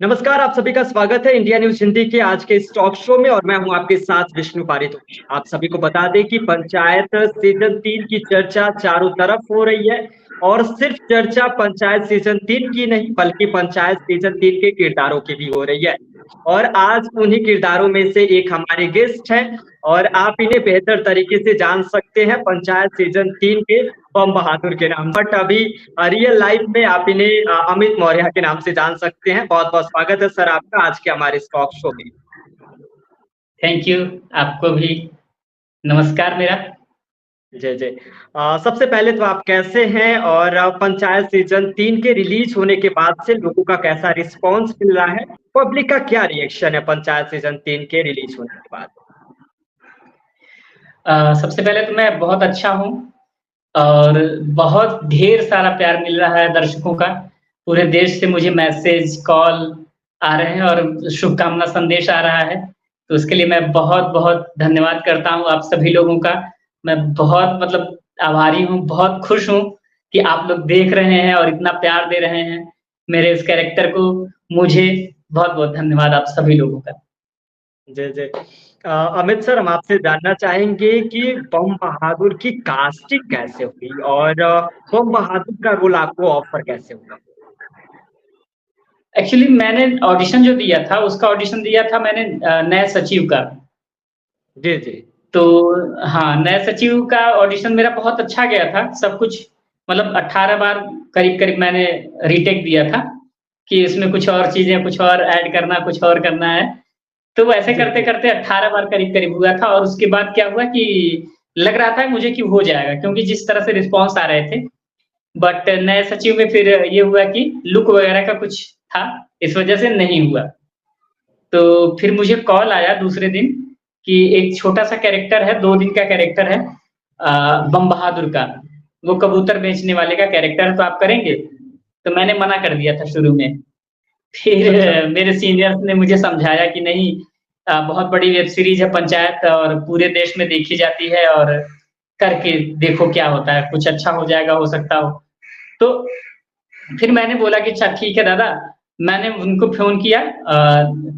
नमस्कार, आप सभी का स्वागत है इंडिया न्यूज़ हिंदी के आज के इस टॉक शो में और मैं हूं आपके साथ विष्णु पारितोष। आप सभी को बता दें कि पंचायत सीज़न 3 की चर्चा चारों तरफ हो रही है और सिर्फ चर्चा पंचायत सीज़न 3 की नहीं बल्कि पंचायत सीज़न 3 के किरदारों की भी हो रही है। और आज उन्हीं किरदारों में से एक हमारे गेस्ट हैं और आप इन्हें बेहतर तरीके से जान सकते हैं पंचायत सीज़न 3 के बम बहादुर के नाम। बट अभी रियल लाइफ में आप इन्हें अमित मौर्य के नाम से जान सकते हैं। बहुत-बहुत स्वागत है सर आपका आज के हमारे इस टॉक शो में। थैंक यू, आपको भी नमस्कार मेरा। जी, जी। सबसे पहले तो आप कैसे हैं और पंचायत सीज़न 3 के रिलीज़ होने के बाद से लोगों का कैसा रिस्पॉन्स मिल रहा है? पब्लिक का क्या रिएक्शन है पंचायत सीज़न 3 के रिलीज़ होने के बाद? सबसे पहले तो मैं बहुत अच्छा हूँ और बहुत ढेर सारा प्यार मिल रहा है दर्शकों का। पूरे देश से मुझे मैसेज, कॉल आ रहे हैं और शुभकामना संदेश आ रहा है। तो उसके लिए मैं बहुत-बहुत धन्यवाद करता हूँ आप सभी लोगों का। मैं बहुत मतलब आभारी हूँ, बहुत खुश हूँ कि आप लोग देख रहे हैं और इतना प्यार दे रहे हैं मेरे इस कैरेक्टर को। मुझे बहुत-बहुत धन्यवाद आप सभी लोगों का। जी, जी। अमित सर हम आपसे जानना चाहेंगे कि बम बहादुर की कास्टिंग कैसे हुई और बम बहादुर का रोल आपको ऑफ़र कैसे हुआ? एक्चुअली मैंने ऑडिशन जो दिया था, उसका ऑडिशन दिया था मैंने नए सचिव का। जी, जी। तो हाँ, नए सचिव का ऑडिशन मेरा बहुत अच्छा गया था। सब कुछ मतलब 18 बार करीब-करीब मैंने रीटेक दिया था, कि इसमें कुछ और चीज़ें, कुछ और ऐड करना, कुछ और करना है। तो वैसे जी, जी। करते-करते 18 बार करीब-करीब हुआ था और उसके बाद क्या हुआ कि लग रहा था मुझे कि हो जाएगा क्योंकि जिस तरह से रिस्पॉन्स आ रहे थे। बट नए सचिव में फिर ये हुआ कि लुक वगैरह का कुछ था, इस वजह से नहीं हुआ। तो फिर मुझे कॉल आया दूसरे दिन कि एक छोटा-सा कैरेक्टर है, 2 दिन का कैरेक्टर है बम बहादुर का। वो कबूतर बेचने वाले का कैरेक्टर है, तो आप करेंगे? तो मैंने मना कर दिया था शुरू में। फिर अच्छा। मेरे सीनियर्स ने मुझे समझाया कि नहीं बहुत बड़ी वेब सीरीज़ है पंचायत और पूरे देश में देखी जाती है और करके देखो क्या होता है, कुछ अच्छा हो जाएगा, हो सकता हो। तो फिर मैंने बोला कि अच्छा ठीक है दादा, मैंने उनको फ़ोन किया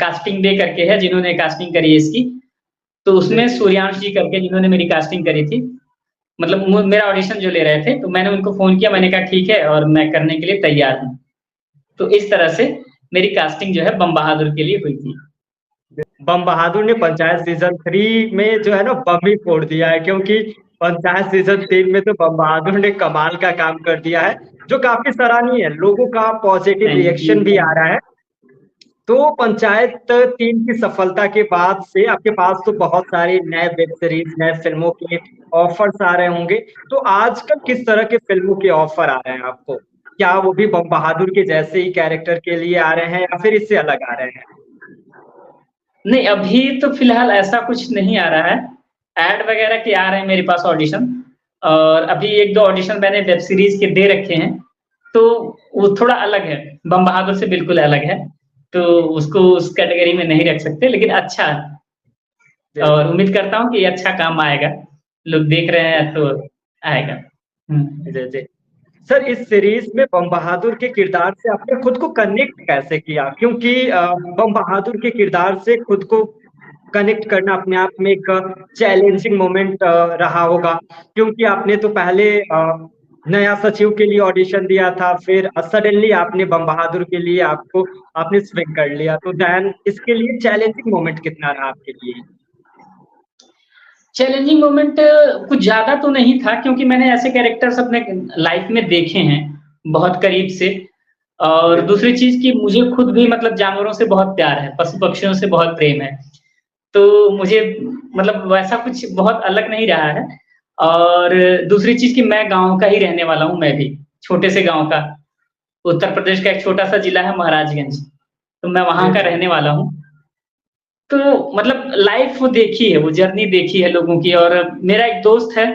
कास्टिंग डे करके है जिन्होंने कास्टिंग करी है इसकी, तो जी, उसमें जी। सूर्यांश जी करके जिन्होंने मेरी कास्टिंग करी थी, मतलब मु मेरा ऑडिशन जो ले रहे थे, तो मैंने उनको फ़ोन किया, मैंने कहा ठीक है और मैं करने के लिए तैयार हूँ। तो इस तरह से मेरी कास्टिंग जो है बम बहादुर के लिए हुई थी। बम बहादुर ने पंचायत सीज़न 3 में जो है ना बम ही फोड़ दिया है क्योंकि पंचायत सीज़न 3 में तो बम बहादुर ने कमाल का काम कर दिया है, जो काफ़ी सराहनीय है। लोगों का पॉज़िटिव थैंक यू, रिएक्शन भी आ रहा है। तो पंचायत 3 की सफलता के बाद से आपके पास तो बहुत सारे नए वेब सीरीज़, नए फ़िल्मों के ऑफ़र्स आ रहे होंगे। तो आजकल किस तरह के फ़िल्मों के ऑफ़र आ रहे हैं आपको? क्या वो भी बम बहादुर के जैसे ही कैरेक्टर के लिए आ रहे हैं या फिर इससे अलग आ रहे हैं? नहीं अभी तो फ़िलहाल ऐसा कुछ नहीं आ रहा है। ऐड वगैरह के आ रहे हैं मेरे पास ऑडिशन और अभी 1-2 ऑडिशन मैंने वेब सीरीज़ के दे रखे हैं, तो वो थोड़ा अलग है, बम बहादुर से बिल्कुल अलग है। तो उसको उस कैटेगरी में नहीं रख सकते लेकिन अच्छा है जी, और जी। उम्मीद करता हूँ कि अच्छा काम आएगा। लोग देख रहे हैं तो आएगा। हुँ। जी, जी। सर इस सीरीज़ में बम बहादुर के किरदार से आपने खुद को कनेक्ट कैसे किया? क्योंकि बम बहादुर के किरदार से खुद को कनेक्ट करना अपने आप में एक चैलेंजिंग मोमेंट रहा होगा। क्योंकि आपने तो पहले नया सचिव के लिए ऑडिशन दिया था, फिर सडनली आपने बम बहादुर के लिए आपको आपने स्विंग कर लिया। तो देन इसके लिए चैलेंजिंग मोमेंट कितना रहा आपके लिए? चैलेंजिंग मोमेंट कुछ ज़्यादा तो नहीं था क्योंकि मैंने ऐसे कैरेक्टर्स अपने लाइफ में देखे हैं, बहुत करीब से। और जी, जी। दूसरी चीज़ कि मुझे खुद भी मतलब जानवरों से बहुत प्यार है, पशु-पक्षियों से बहुत प्रेम है। तो मुझे मतलब वैसा कुछ बहुत अलग नहीं रहा है। और दूसरी चीज़ कि मैं गाँव का ही रहने वाला हूँ मैं भी, छोटे से गाँव का। उत्तर प्रदेश का एक छोटा-सा जिला है महाराजगंज, तो मैं वहाँ जी, का जी। रहने वाला हूँ। तो मतलब लाइफ़ वो देखी है, वो जर्नी देखी है लोगों की और मेरा एक दोस्त है,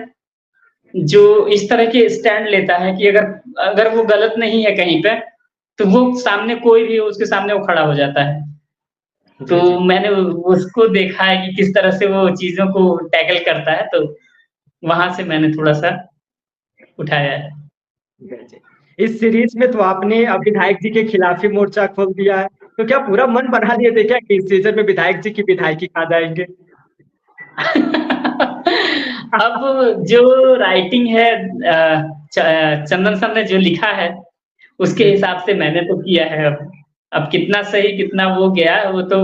जो इस तरह के स्टैंड लेता है कि अगर अगर वो गलत नहीं है कहीं पे, तो वो सामने कोई भी हो उसके सामने वो खड़ा हो जाता है। तो जी, जी। मैंने उसको देखा है कि किस तरह से वो चीज़ों को टैकल करता है, तो वहाँ से मैंने थोड़ा-सा उठाया है। जी, जी। इस सीरीज़ में तो आपने विधायक जी के खिलाफ ही मोर्चा खोल दिया है। तो क्या पूरा मन बना लिए थे क्या कि इस सीजन में विधायक जी की विधायकी खा जाएंगे? अब जो राइटिंग है चंदन सर ने जो लिखा है उसके जी हिसाब से मैंने तो किया है। अब कितना सही कितना वो गया वो तो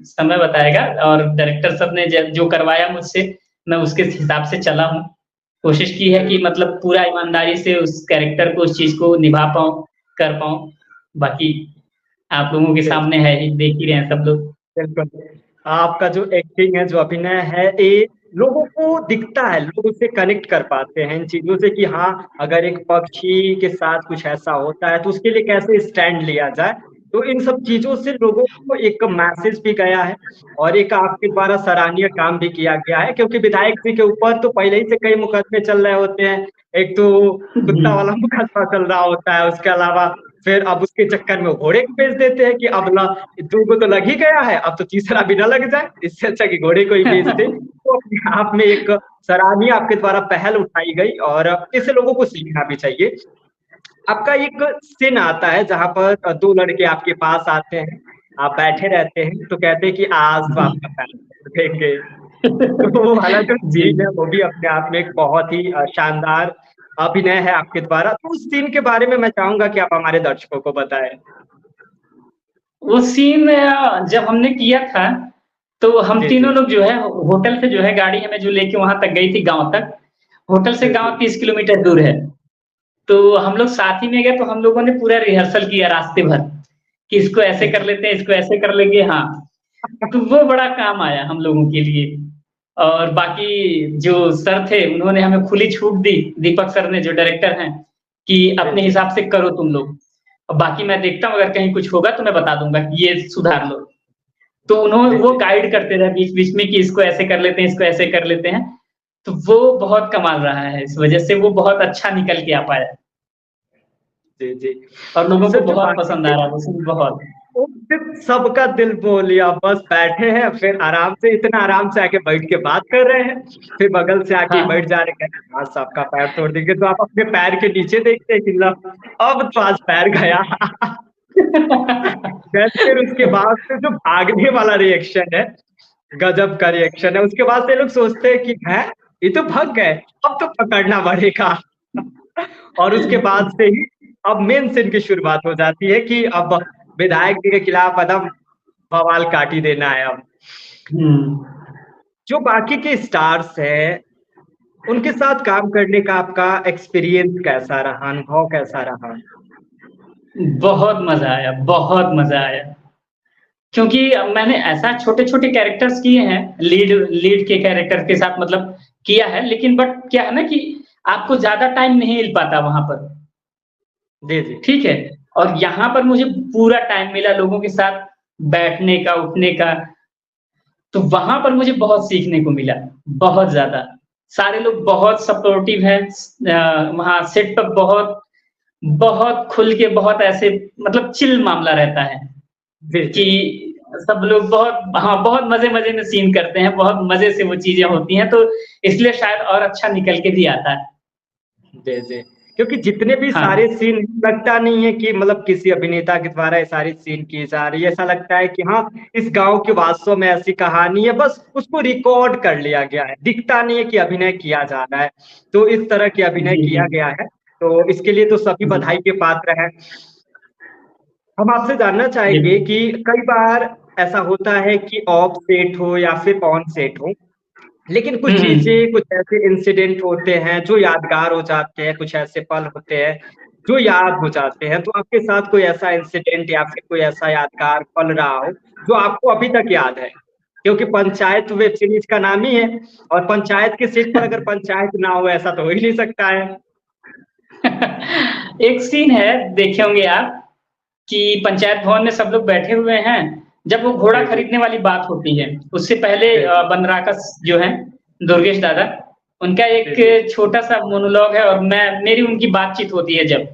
समय बताएगा, और डायरेक्टर साहब ने जो करवाया मुझसे मैं उसके हिसाब से चला हूँ। कोशिश की है कि मतलब पूरा ईमानदारी से उस कैरेक्टर को उस चीज को निभा पाऊँ, कर पाऊँ। बाकी आप लोगों के जी सामने है ही, देख ही रहे हैं सब लोग। बिल्कुल। आपका जो एक्टिंग है, जो अभिनय है, ये लोगों को दिखता है, लोग उससे कनेक्ट कर पाते हैं इन चीजों से कि हाँ, अगर एक पक्षी के साथ कुछ ऐसा होता है तो उसके लिए कैसे स्टैंड लिया जाए। तो इन सब चीजों से लोगों को एक मैसेज भी गया है और एक आपके द्वारा सराहनीय काम भी किया गया है, क्योंकि विधायक जी के ऊपर तो पहले ही से कई मुकदमे चल रहे होते हैं। एक तो जी। कुत्ता वाला मुकदमा चल रहा होता है, उसके अलावा फिर अब उसके चक्कर में घोड़े को बेच देते हैं कि अब ना 2 को तो लग ही गया है, अब तो तीसरा भी ना लग जाए, इससे अच्छा कि घोड़े को ही बेच दे। तो अपने आप में एक सराहनीय आपके द्वारा पहल उठाई गई और इससे लोगों को सीखना भी चाहिए। आपका एक सीन आता है जहाँ पर 2 लड़के आपके पास आते हैं, आप बैठे रहते हैं तो कहते हैं कि आज तो जी। आपका पैर देंगे। तो वो वाला जो जी। सीन है वो भी अपने आप में एक बहुत ही शानदार अभिनय है आपके द्वारा। तो उस सीन के बारे में मैं चाहूंगा कि आप हमारे दर्शकों को बताएं। वो सीन जब हमने किया था तो हम जी जी तीनों लोग जो है होटल से जो है गाड़ी हमें जो लेके वहां तक गई थी गांव तक। होटल से जी जी गांव 30 किलोमीटर दूर है। तो हम लोग साथ ही में गए तो हम लोगों ने पूरा रिहर्सल किया रास्ते भर कि इसको ऐसे जी कर लेते हैं, इसको ऐसे कर लेंगे। हाँ, तो वो बड़ा काम आया हम लोगों के लिए। और बाकी जो सर थे उन्होंने हमें खुली छूट दी, दीपक सर ने जो डायरेक्टर हैं, कि जी अपने जी हिसाब से करो तुम लोग। और बाकी मैं देखता हूँ अगर कहीं कुछ होगा तो मैं बता दूंगा कि ये सुधार लो। तो उन्होंने जी वो जी गाइड करते रहे बीच बीच में कि इसको ऐसे कर लेते हैं, इसको ऐसे कर लेते हैं। तो वो बहुत कमाल रहा है, इस वजह से वो बहुत अच्छा निकल के आ पाया जी जी। और लोगों को सर जो बहुत बाकी पसंद के आ रहा है वो सीन बहुत। वो फिर सबका दिल बोल लिया, बस बैठे हैं फिर आराम से, इतना आराम से आके बैठ के बात कर रहे हैं, फिर बगल से आके हाँ। बैठ जा रहे हैं, आज आपका पैर तोड़ देंगे, तो आप अपने पैर के नीचे देखते हैं कि लो, अब तो आज पैर गया। फिर उसके बाद से जो भागने वाला रिएक्शन है, गजब का रिएक्शन है। उसके बाद से लोग सोचते हैं कि है, ये तो भाग गए, अब तो पकड़ना पड़ेगा। और उसके बाद से ही अब मेन सीन की शुरुआत हो जाती है कि अब विधायक जी के खिलाफ एकदम बवाल काट ही देना है अब। हम्म। जो बाकी के स्टार्स हैं, उनके साथ काम करने का आपका एक्सपीरियंस कैसा रहा, अनुभव कैसा रहा? बहुत मजा आया, बहुत मजा आया। क्योंकि मैंने ऐसा छोटे छोटे कैरेक्टर्स किए हैं, लीड लीड के कैरेक्टर के साथ मतलब किया है, लेकिन बट क्या है ना कि आपको ज्यादा टाइम नहीं मिल पाता वहां पर। जी जी ठीक है। और यहाँ पर मुझे पूरा टाइम मिला लोगों के साथ बैठने का, उठने का। तो वहां पर मुझे बहुत सीखने को मिला, बहुत ज्यादा। सारे लोग बहुत सपोर्टिव हैं। वहां सेट पर बहुत बहुत खुल के, बहुत ऐसे मतलब चिल मामला रहता है जी जी कि सब लोग बहुत, हाँ, बहुत मजे मजे में सीन करते हैं, बहुत मजे से वो चीजें होती हैं। तो इसलिए शायद और अच्छा निकल के भी आता है। जी जी। क्योंकि जितने भी सारे हाँ। सीन, लगता नहीं है कि मतलब किसी अभिनेता के द्वारा ये सारी सीन की जा रही है, ऐसा लगता है कि हाँ, इस गांव की वास्तव में ऐसी कहानी है, बस उसको रिकॉर्ड कर लिया गया है, दिखता नहीं है कि अभिनय किया जा रहा है। तो इस तरह की अभिनय जी। जी। किया गया है, तो इसके लिए तो सभी जी। बधाई के पात्र हैं। हम आपसे जानना चाहेंगे बिल्कुल। कि कई बार ऐसा होता है कि ऑफ सेट हो या फिर ऑन सेट हो, लेकिन कुछ हम्म। चीजें, कुछ ऐसे इंसिडेंट होते हैं जो यादगार हो जाते हैं, कुछ ऐसे पल होते हैं जो याद हो जाते हैं। तो आपके साथ कोई ऐसा इंसिडेंट या फिर कोई ऐसा यादगार पल रहा हो जो आपको अभी तक याद है? क्योंकि पंचायत वेब सीरीज का नाम ही है, और पंचायत के सेट पर अगर पंचायत ना हो, ऐसा तो हो ही नहीं सकता है। एक सीन है, देखे होंगे आप, कि पंचायत भवन में सब लोग बैठे हुए हैं। जब वो घोड़ा जी जी खरीदने वाली बात होती है, उससे पहले जी जी बनराकस जो है, दुर्गेश दादा, उनका जी जी एक छोटा सा मोनोलॉग है और मैं मेरी उनकी बातचीत होती है जब,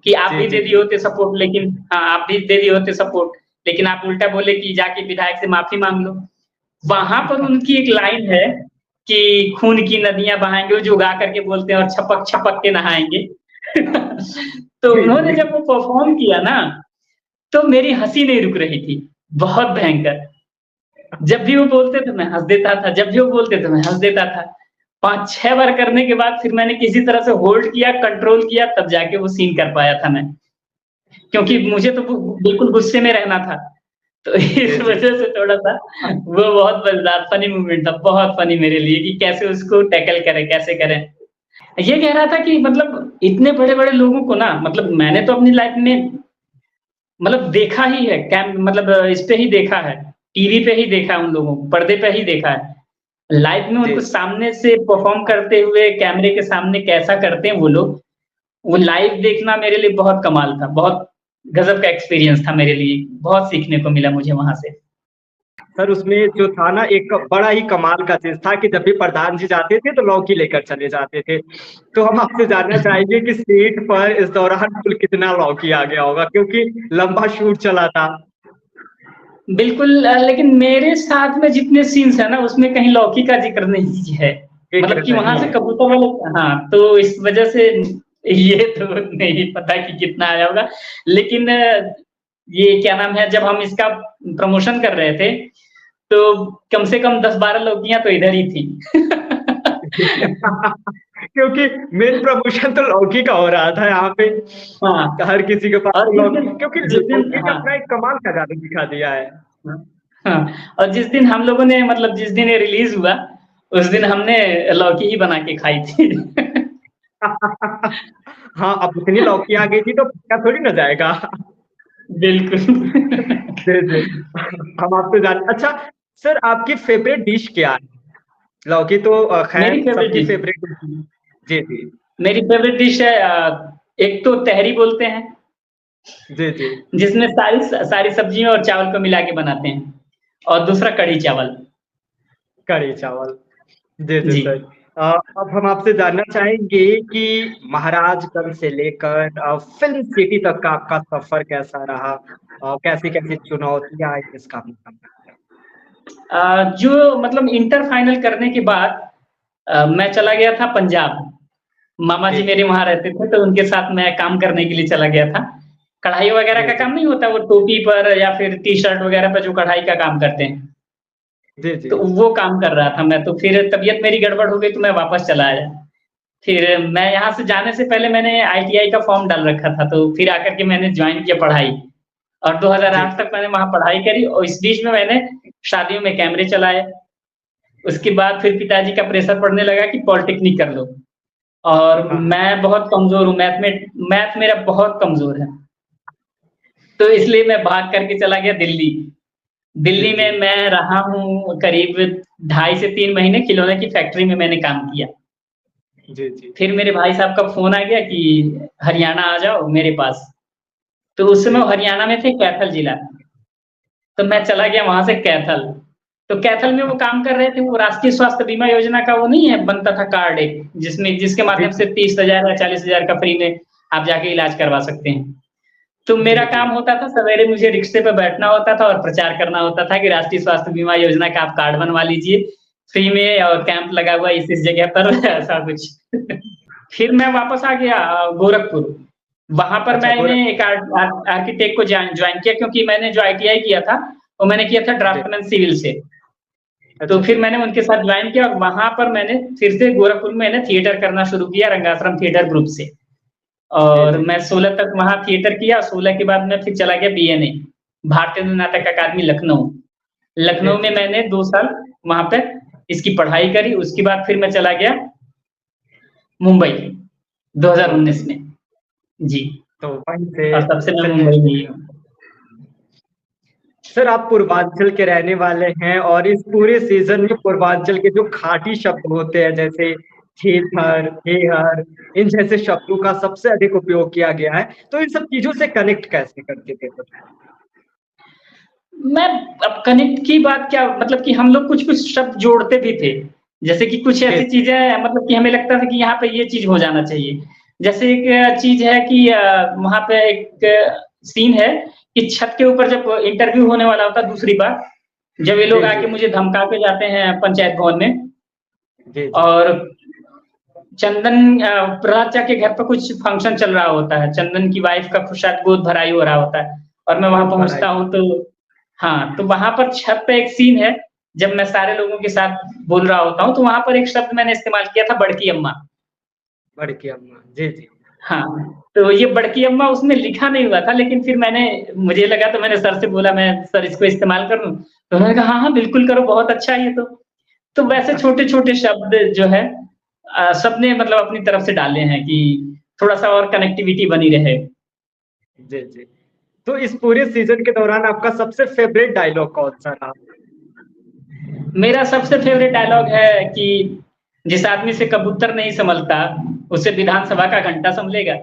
कि आप जी भी जी दे दिए जी होते सपोर्ट, लेकिन हाँ, आप भी दे दिए होते सपोर्ट, लेकिन आप उल्टा बोले कि जाके विधायक से माफी मांग लो। वहां पर उनकी एक लाइन है कि खून की नदियां बहाएंगे, वो जो गा करके बोलते हैं, और छपक छपक के नहाएंगे। तो जी उन्होंने जी जब वो परफॉर्म किया ना, तो मेरी हँसी नहीं रुक रही थी, बहुत भयंकर। जब भी वो बोलते थे मैं हँस देता था, जब भी वो बोलते थे मैं हँस देता था। 5-6 बार करने के बाद फिर मैंने किसी तरह से होल्ड किया, कंट्रोल किया, तब जाके वो सीन कर पाया था मैं। क्योंकि मुझे तो बिल्कुल गुस्से में रहना था। तो इस वजह से थोड़ा-सा वो बहुत मज़ेदार फनी मोमेंट था, बहुत फनी मेरे लिए कि कैसे उसको टैकल करें, कैसे करें। ये कह रहा था कि मतलब इतने बड़े-बड़े लोगों को ना मतलब मैंने तो अपनी लाइफ़ में मतलब देखा ही है, मतलब इस पे ही देखा है, टीवी पे ही देखा है उन लोगों को, पर्दे पे ही देखा है। लाइफ़ में उनको जी, सामने से परफ़ॉर्म करते हुए कैमरे के सामने कैसा करते हैं वो लोग, वो लाइव देखना मेरे लिए बहुत कमाल था, बहुत गज़ब का एक्सपीरियंस था मेरे लिए, बहुत सीखने को मिला मुझे वहाँ से। सर उसमें जो था ना एक बड़ा ही कमाल का चीज़ था कि जब भी प्रधान जी जाते थे तो लौकी लेकर चले जाते थे। तो हम आपसे जानना चाहेंगे कि सेट पर इस दौरान कुल कितना लौकी आ गया होगा? क्योंकि लंबा शूट चला था। बिल्कुल लेकिन मेरे साथ में जितने सीन्स हैं ना, उसमें कहीं लौकी का ज़िक्र नहीं है। मतलब फ़िक्र कि वहाँ नहीं से है। कबूतर वाले हाँ, तो इस वज़ह से ये तो नहीं पता कि कितना आया होगा। लेकिन ये क्या नाम है, जब हम इसका प्रमोशन कर रहे थे, तो कम से कम 10-12 लौकियाँ तो इधर ही थी। क्योंकि मेन प्रमोशन तो लौकी का हो रहा था यहाँ पे। हाँ, हर किसी के पास और तो लौकी क्योंकि जिस दिन लौकी ने हाँ, अपना एक कमाल का जादू दिखा दिया है। हाँ, हाँ, और जिस दिन हम लोगों ने मतलब जिस दिन ये रिलीज़ हुआ, उस दिन हमने लौकी ही बना के खाई थी। हाँ, अब इतनी लौकी आ गई थी तो पक्का थोड़ी ना जाएगा। बिल्कुल। जी, जी। हम आपसे जान अच्छा सर आपकी फ़ेवरेट डिश क्या है? लौकी तो ख़ैर मेरी फ़ेवरेट सबकी डिश फ़ेवरेट डिश है। जी, जी। मेरी फ़ेवरेट डिश है एक तो तहरी बोलते हैं, जी, जी। जिसमें सारी सब्जियाँ और चावल को मिला के बनाते हैं और दूसरा कढ़ी चावल। कढ़ी चावल। जी, जी जी। सर। अब हम आपसे जानना चाहेंगे कि महाराजगंज से लेकर फ़िल्म सिटी तक का आपका सफ़र कैसा रहा? कैसी-कैसी चुनौतियाँ आई इस काम में? जो मतलब इंटर फाइनल करने के बाद मैं चला गया था पंजाब। मामा जी, जी जी। मेरे वहाँ रहते थे, तो उनके साथ मैं काम करने के लिए चला गया था। कढ़ाई वगैरह जी, का जी। काम नहीं होता, वो टोपी पर या फिर टी-शर्ट वगैरह पे जो कढ़ाई का काम करते हैं, जी, जी। तो वो काम कर रहा था मैं। तो फिर तबीयत मेरी गड़बड़ हो गई, तो मैं वापस चला आया। फिर मैं यहाँ से जाने से पहले मैंने आईटीआई का फॉर्म डाल रखा था, तो फिर आकर के मैंने जॉइन किया पढ़ाई और जी, 2008 जी। तक मैंने वहाँ पढ़ाई करी और इस बीच में मैंने शादियों में कैमरे चलाए। उसके बाद फिर पिताजी का प्रेशर पड़ने लगा कि पॉलिटेक्निक कर लो और हाँ, हाँ। मैं बहुत कमज़ोर हूँ, मैथ मेरा बहुत कमज़ोर है। तो इसलिए मैं भाग करके चला गया दिल्ली। जी, दिल्ली जी। में मैं रहा हूँ करीब 2.5 से 3 महीने खिलौने की फैक्ट्री में मैंने काम किया। जी, जी। फिर मेरे भाई साहब का फ़ोन आ गया कि हरियाणा आ जाओ मेरे पास। तो उस समय जी, वो जी। हरियाणा में थे कैथल जिला। तो मैं चला गया वहाँ से कैथल। तो कैथल में वो काम कर रहे थे, वो राष्ट्रीय स्वास्थ्य बीमा योजना का वो नहीं है बनता था कार्ड एक, जिसके जी, माध्यम से 30,000 या 40,000 का फ्री में आप जाके इलाज करवा सकते हैं। तो मेरा जी, जी। काम होता था सवेरे मुझे रिक्शे पे बैठना होता था और प्रचार करना होता था कि राष्ट्रीय स्वास्थ्य बीमा योजना का आप कार्ड बनवा लीजिए, फ्री में और कैंप लगा हुआ है इस जगह पर ऐसा कुछ। फिर मैं वापस आ गया गोरखपुर। वहाँ पर अच्छा मैंने गोरखपुर। एक आर्किटेक्ट को जॉइन किया क्योंकि मैंने जो आईटीआई किया था, वो मैंने किया था जी। ड्राफ्टमैन सिविल से। तो अच्छा, फिर अच्छा। मैंने उनके साथ जॉइन किया और वहाँ पर मैंने फिर से गोरखपुर में मैंने थिएटर करना शुरू किया रंगाश्रम थिएटर ग्रुप से। जी, और जी। मैं 16 तक वहाँ थिएटर किया, 16 के बाद मैं फिर चला गया बीएनए, भारतीय नाटक अकादमी लखनऊ। जी, लखनऊ में जी। मैंने 2 साल वहाँ पे इसकी पढ़ाई करी, उसके बाद फिर मैं चला गया मुंबई मुंबई। 2019 में। जी, तो वहीं से और तब से मैं चलिए मुंबई में ही हूँ। सर आप पूर्वांचल के रहने वाले हैं और इस पूरे सीज़न में पूर्वांचल के जो खाटी शब्द होते हैं जैसे थेथर, हेहर इन जैसे शब्दों का सबसे अधिक उपयोग किया गया है। तो इन सब चीज़ों से कनेक्ट कैसे करते थे? मैं अब कनेक्ट की बात क्या मतलब कि हम लोग कुछ-कुछ शब्द जोड़ते भी थे। जैसे कि कुछ जी, ऐसी चीज़ें मतलब कि हमें लगता था कि यहाँ पे ये चीज़ हो जाना चाहिए। जैसे एक चीज़ है कि वहाँ पे एक सीन है कि छत के ऊपर जब इंटरव्यू होने वाला होता है दूसरी बार, जब ये लोग जी, जी। आके मुझे धमका के जाते हैं पंचायत भवन में जी, जी। और चंदन प्रहलाद चा के घर पे कुछ फंक्शन चल रहा होता है। चंदन की वाइफ का शायद गोद भराई हो रहा होता है और मैं वहाँ बहुत बड़ा पहुँचता हूँ तो हाँ, तो वहाँ पर छत पे एक सीन है, जब मैं सारे लोगों के साथ बोल रहा होता हूँ, तो वहाँ पर एक शब्द मैंने इस्तेमाल किया था बड़की अम्मा। बड़की अम्मा, जी, जी। हाँ, तो ये बड़की अम्मा उसमें लिखा नहीं हुआ था, लेकिन फिर मुझे लगा तो मैंने सर से बोला मैं सर इसको इस्तेमाल कर लूँ? तो उन्होंने कहा, "हाँ, हाँ, बिल्कुल करो, बहुत अच्छा है ये तो।" तो वैसे छोटे-छोटे शब्द जो है सबने मतलब अपनी तरफ से डाले हैं कि थोड़ा-सा और कनेक्टिविटी बनी रहे। जी, जी। तो इस पूरे सीज़न के दौरान आपका सबसे फ़ेवरेट डायलॉग कौन-सा रहा? मेरा सबसे फ़ेवरेट डायलॉग है कि जिस आदमी से कबूतर नहीं संभलता, उसे विधानसभा का घंटा सँभलेगा।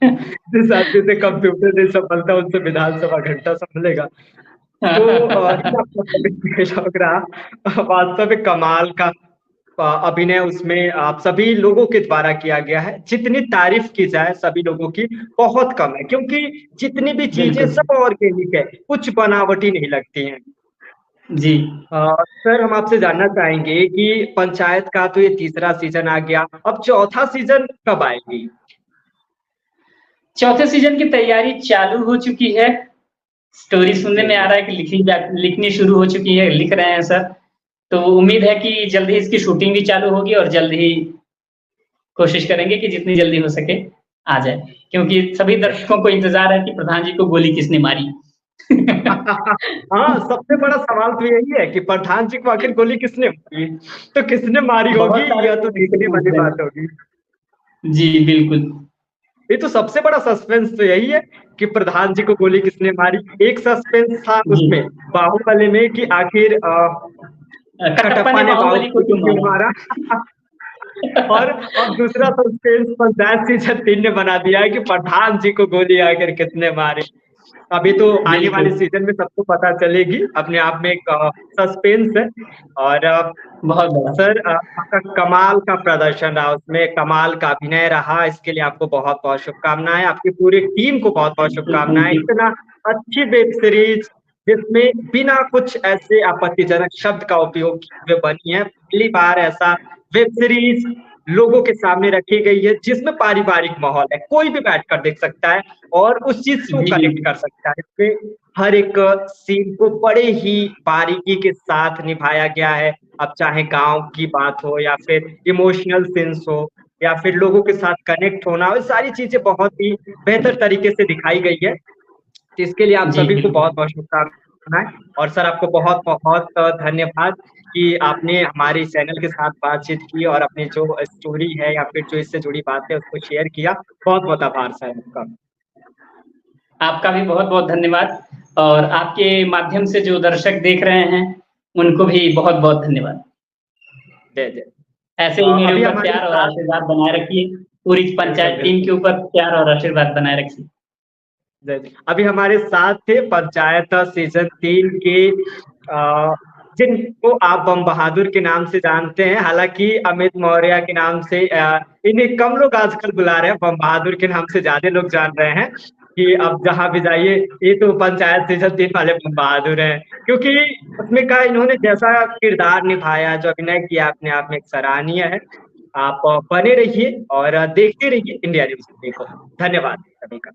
जिस आदमी से कंप्यूटर नहीं सँभलता, उनसे विधानसभा घंटा सँभलेगा। तो ये आपका फ़ेवरेट डायलॉग रहा। वास्तव में कमाल का अभिनय उसमें आप सभी लोगों के द्वारा किया गया है। जितनी तारीफ़ की जाए सभी लोगों की, बहुत कम है क्योंकि जितनी भी चीज़ें बिल्कुल। सब ऑर्गेनिक है, कुछ बनावटी नहीं लगती हैं। जी। सर हम आपसे जानना चाहेंगे कि पंचायत का तो ये तीसरा सीज़न आ गया, अब चौथा सीज़न कब आएगी? चौथे सीज़न की तैयारी चालू हो चुकी है। स्टोरी सुनने जी, में आ जी। रहा है कि लिखनी शुरू हो चुकी है, लिख रहे हैं सर। तो उम्मीद है कि जल्द ही इसकी शूटिंग भी चालू होगी और जल्द ही कोशिश करेंगे कि जितनी जल्दी हो सके आ जाए। क्योंकि सभी दर्शकों को इंतज़ार है कि प्रधान जी को गोली किसने मारी। हाँ, सबसे बड़ा सवाल तो यही है कि पठान जी को आखिर गोली किसने मारी? तो किसने मारी होगी बहुत सारे यह तो लोग मुझसे देखने पूछ वाली रहे बात हैं। होगी। जी, बिल्कुल। ये तो सबसे बड़ा सस्पेंस तो यही है कि प्रधान जी को गोली किसने मारी। एक सस्पेंस था जी। उसमें बाहुबली में कि आखिर कटप्पा कटप्पा ने ने बाहुबली को बाहुबली को क्यों क्यों मारा? मारा? और अब दूसरा सस्पेंस पंचायत सीज़न 3 ने बना दिया है कि पठान जी को गोली आखिर किसने मारी। अभी तो आने वाले बिल्कुल। सीज़न में सबको पता चलेगी, अपने आप में एक सस्पेंस है और बहुत बड़ा। सर आपका कमाल का प्रदर्शन रहा उसमें, कमाल का अभिनय रहा, इसके लिए आपको बहुत-बहुत शुभकामनाएँ, आपकी पूरी टीम को बहुत-बहुत बिल्कुल, थैंक शुभकामनाएँ। यू। इतना अच्छी वेब सीरीज़ जिसमें बिना कुछ ऐसे आपत्तिजनक शब्द का उपयोग किए हुए बनी है, पहली बार ऐसा वेब सीरीज़ लोगों के सामने रखी गई है, जिसमें पारिवारिक माहौल है, कोई भी बैठकर देख सकता है और उस चीज़ से वो जी, कनेक्ट कर बिल्कुल। सकता है। इसमें हर एक सीन को बड़े ही बारीकी के साथ निभाया गया है। अब चाहे गाँव की बात हो या फिर इमोशनल सीन्स हो या फिर लोगों के साथ कनेक्ट होना हो, ये सारी चीज़ें बहुत ही बेहतर तरीके से दिखाई गई है। तो इसके लिए आप जी, सभी को बिल्कुल। बहुत-बहुत शुभकामनाएँ और सर आपको बहुत-बहुत धन्यवाद कि आपने हमारे चैनल के साथ बातचीत की और अपनी जो स्टोरी है या फिर जो इससे जुड़ी बात है उसको शेयर किया। बहुत-बहुत आभार सर आपका। आपका भी बहुत-बहुत धन्यवाद और आपके माध्यम से जो दर्शक देख रहे हैं, उनको भी बहुत-बहुत धन्यवाद। जय, जय। ऐसे ही मेरे अभी ऊपर हमारे प्यार और साथ आशीर्वाद बनाए रखिए। पूरी बिल्कुल, पंचायत टीम के बिल्कुल। ऊपर प्यार और आशीर्वाद बनाए रखिए। जय जी। अभी हमारे साथ थे पंचायत सीज़न 3 के जिनको आप बम बहादुर के नाम से जानते हैं, हालाँकि अमित मौर्य के नाम से इन्हें कम लोग आजकल बुला रहे हैं, बम बहादुर के नाम से ज़्यादा लोग जान रहे हैं कि अब जहाँ भी जाइए, ये तो पंचायत सीज़न 3 वाले बम बहादुर हैं। क्योंकि उसमें का इन्होंने जैसा किरदार निभाया, जो अभिनय किया अपने आप में एक सराहनीय है। आप बने रहिए और देखते रहिए इंडिया न्यूज़ हिंदी को। धन्यवाद सभी का।